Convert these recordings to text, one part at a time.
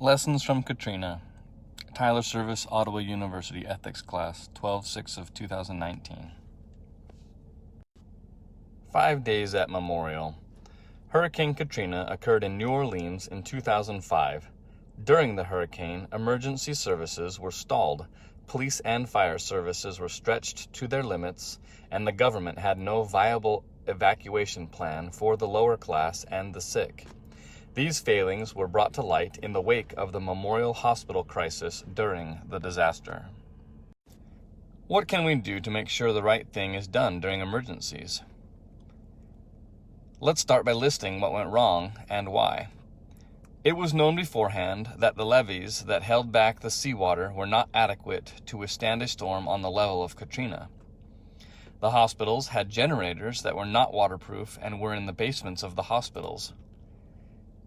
Lessons from Katrina, Tyler Service, Ottawa University Ethics Class, 12/6 of 2019. 5 days at Memorial. Hurricane Katrina occurred in New Orleans in 2005. During the hurricane, emergency services were stalled, police and fire services were stretched to their limits, and the government had no viable evacuation plan for the lower class and the sick. These failings were brought to light in the wake of the Memorial Hospital crisis during the disaster. What can we do to make sure the right thing is done during emergencies? Let's start by listing what went wrong and why. It was known beforehand that the levees that held back the seawater were not adequate to withstand a storm on the level of Katrina. The hospitals had generators that were not waterproof and were in the basements of the hospitals.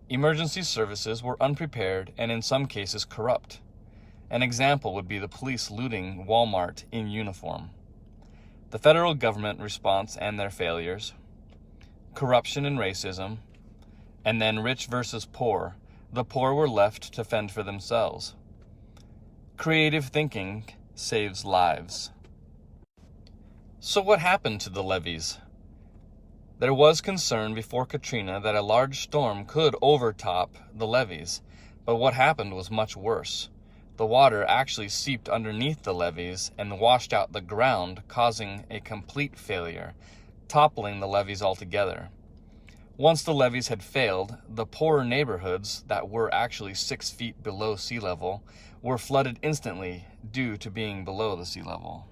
Emergency services were unprepared and in some cases corrupt. An example would be the police looting Walmart in uniform. The federal government response and their failures, corruption and racism, and then rich versus poor. The poor were left to fend for themselves. Creative thinking saves lives. So what happened to the levees? There was concern before Katrina that a large storm could overtop the levees, but what happened was much worse. The water actually seeped underneath the levees and washed out the ground, causing a complete failure, toppling the levees altogether. Once the levees had failed, the poorer neighborhoods that were actually 6 feet below sea level were flooded instantly due to being below the sea level.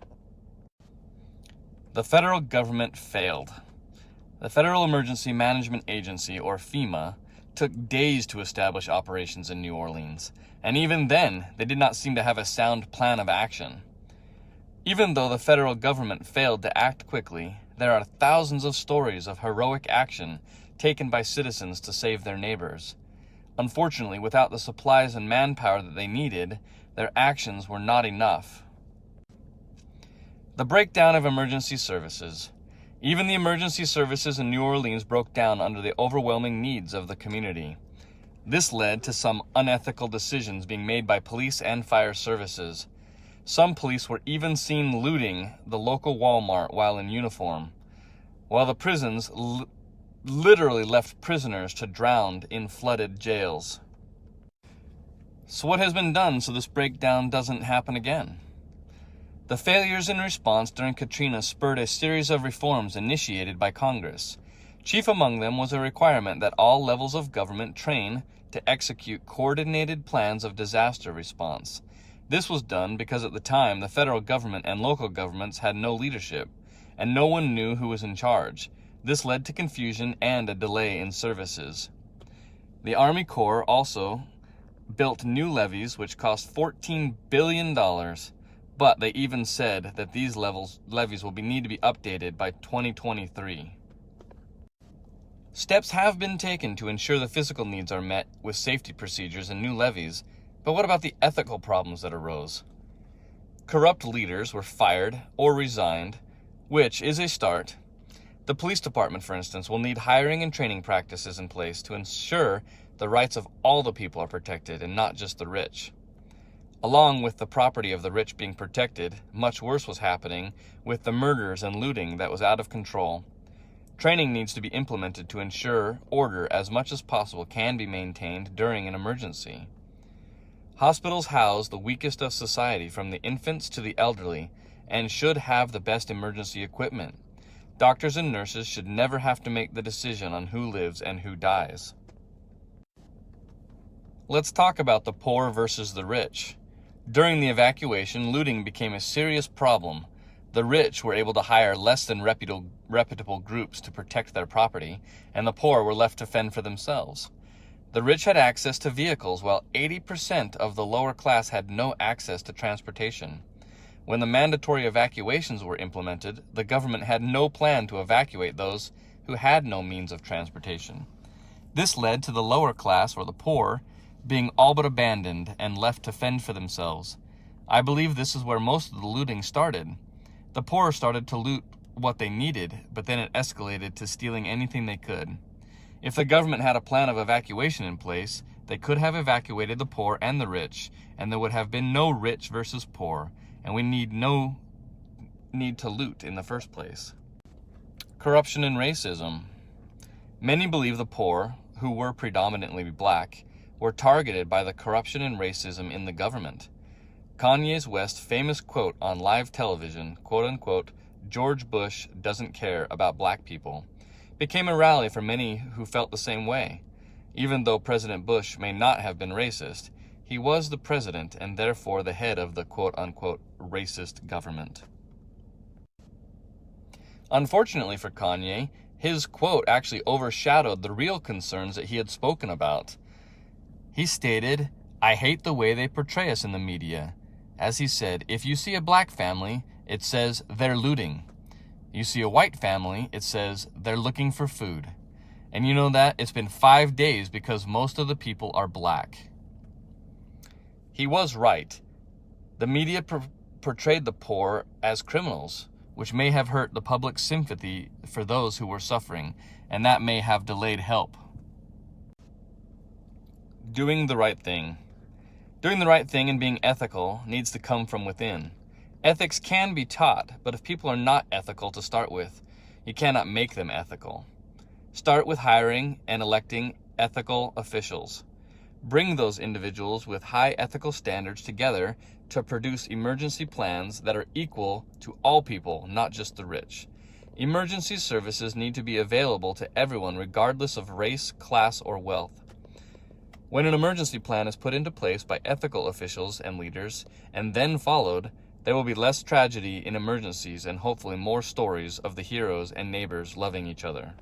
The federal government failed. The Federal Emergency Management Agency, or FEMA, took days to establish operations in New Orleans, and even then, they did not seem to have a sound plan of action. Even though the federal government failed to act quickly, there are thousands of stories of heroic action taken by citizens to save their neighbors. Unfortunately, without the supplies and manpower that they needed, their actions were not enough. The breakdown of emergency services. Even the emergency services in New Orleans broke down under the overwhelming needs of the community. This led to some unethical decisions being made by police and fire services. Some police were even seen looting the local Walmart while in uniform, while the prisons literally left prisoners to drown in flooded jails. So what has been done so this breakdown doesn't happen again? The failures in response during Katrina spurred a series of reforms initiated by Congress. Chief among them was a requirement that all levels of government train to execute coordinated plans of disaster response. This was done because at the time the federal government and local governments had no leadership, and no one knew who was in charge. This led to confusion and a delay in services. The Army Corps also built new levees which cost $14 billion, but they even said that these levees will need to be updated by 2023. Steps have been taken to ensure the physical needs are met with safety procedures and new levees, but what about the ethical problems that arose? Corrupt leaders were fired or resigned, which is a start. The police department, for instance, will need hiring and training practices in place to ensure the rights of all the people are protected and not just the rich. Along with the property of the rich being protected, much worse was happening with the murders and looting that was out of control. Training needs to be implemented to ensure order as much as possible can be maintained during an emergency. Hospitals house the weakest of society, from the infants to the elderly, and should have the best emergency equipment. Doctors and nurses should never have to make the decision on who lives and who dies. Let's talk about the poor versus the rich. During the evacuation, looting became a serious problem. The rich were able to hire less than reputable groups to protect their property, and the poor were left to fend for themselves. The rich had access to vehicles, while 80% of the lower class had no access to transportation. When the mandatory evacuations were implemented, the government had no plan to evacuate those who had no means of transportation. This led to the lower class, or the poor, being all but abandoned and left to fend for themselves. I believe this is where most of the looting started. The poor started to loot what they needed, but then it escalated to stealing anything they could. If the government had a plan of evacuation in place, they could have evacuated the poor and the rich, and there would have been no rich versus poor, and we need to loot in the first place. Corruption and racism. Many believe the poor, who were predominantly black, were targeted by the corruption and racism in the government. Kanye West's famous quote on live television, quote unquote, "George Bush doesn't care about black people," became a rally for many who felt the same way. Even though President Bush may not have been racist, he was the president and therefore the head of the quote unquote racist government. Unfortunately for Kanye, his quote actually overshadowed the real concerns that he had spoken about. He stated, "I hate the way they portray us in the media." As he said, if you see a black family, it says they're looting. You see a white family, it says they're looking for food. And you know that it's been 5 days because most of the people are black. He was right. The media portrayed the poor as criminals, which may have hurt the public's sympathy for those who were suffering, and that may have delayed help. Doing the right thing. Doing the right thing and being ethical needs to come from within. Ethics can be taught, but if people are not ethical to start with, you cannot make them ethical. Start with hiring and electing ethical officials. Bring those individuals with high ethical standards together to produce emergency plans that are equal to all people, not just the rich. Emergency services need to be available to everyone regardless of race, class, or wealth. When an emergency plan is put into place by ethical officials and leaders, and then followed, there will be less tragedy in emergencies and hopefully more stories of the heroes and neighbors loving each other.